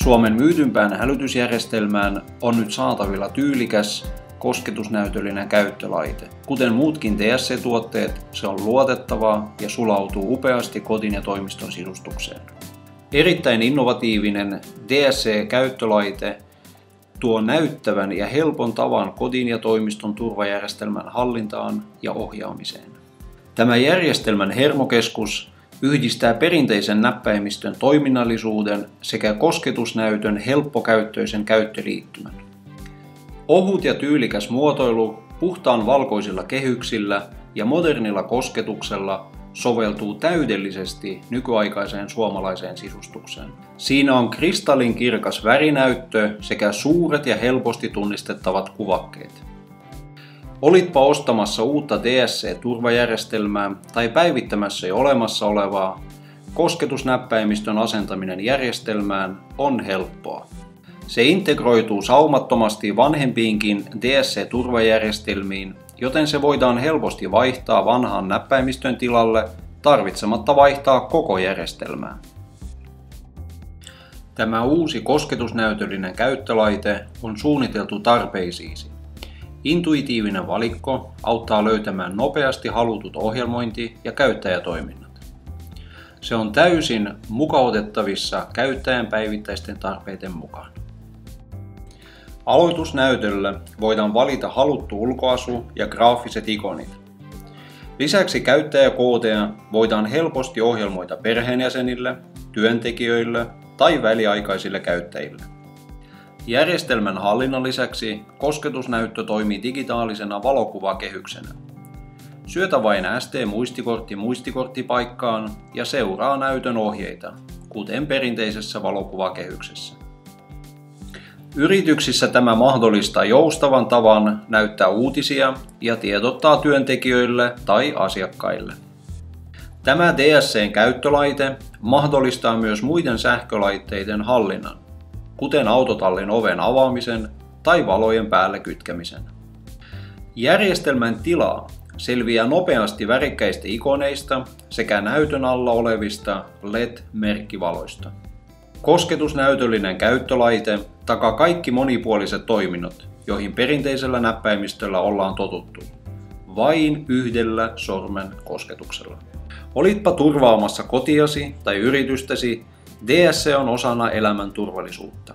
Suomen myytympään hälytysjärjestelmään on nyt saatavilla tyylikäs, kosketusnäytöllinen käyttölaite. Kuten muutkin DSC-tuotteet, se on luotettavaa ja sulautuu upeasti kodin ja toimiston sisustukseen. Erittäin innovatiivinen DSC-käyttölaite tuo näyttävän ja helpon tavan kodin ja toimiston turvajärjestelmän hallintaan ja ohjaamiseen. Tämä järjestelmän hermokeskus yhdistää perinteisen näppäimistön toiminnallisuuden sekä kosketusnäytön helppokäyttöisen käyttöliittymän. Ohut ja tyylikäs muotoilu puhtaan valkoisilla kehyksillä ja modernilla kosketuksella soveltuu täydellisesti nykyaikaiseen suomalaiseen sisustukseen. Siinä on kristallinkirkas värinäyttö sekä suuret ja helposti tunnistettavat kuvakkeet. Olitpa ostamassa uutta DSC-turvajärjestelmää tai päivittämässä jo olemassa olevaa, kosketusnäppäimistön asentaminen järjestelmään on helppoa. Se integroituu saumattomasti vanhempiinkin DSC-turvajärjestelmiin, joten se voidaan helposti vaihtaa vanhan näppäimistön tilalle tarvitsematta vaihtaa koko järjestelmää. Tämä uusi kosketusnäytöllinen käyttölaite on suunniteltu tarpeisiisi. Intuitiivinen valikko auttaa löytämään nopeasti halutut ohjelmointi- ja käyttäjätoiminnat. Se on täysin mukautettavissa käyttäjän päivittäisten tarpeiden mukaan. Aloitusnäytölle voidaan valita haluttu ulkoasu ja graafiset ikonit. Lisäksi käyttäjäkoodeja voidaan helposti ohjelmoida perheenjäsenille, työntekijöille tai väliaikaisille käyttäjille. Järjestelmän hallinnan lisäksi kosketusnäyttö toimii digitaalisena valokuvakehyksenä. Syötä vain SD-muistikortti muistikorttipaikkaan ja seuraa näytön ohjeita, kuten perinteisessä valokuvakehyksessä. Yrityksissä tämä mahdollistaa joustavan tavan näyttää uutisia ja tiedottaa työntekijöille tai asiakkaille. Tämä DSC:n käyttölaite mahdollistaa myös muiden sähkölaitteiden hallinnan, kuten autotallin oven avaamisen tai valojen päälle kytkemisen. Järjestelmän tilaa selviää nopeasti värikkäistä ikoneista sekä näytön alla olevista LED-merkkivaloista. Kosketusnäytöllinen käyttölaite takaa kaikki monipuoliset toiminnot, joihin perinteisellä näppäimistöllä ollaan totuttu, vain yhdellä sormen kosketuksella. Olitpa turvaamassa kotiasi tai yritystäsi, DSC on osana elämän turvallisuutta.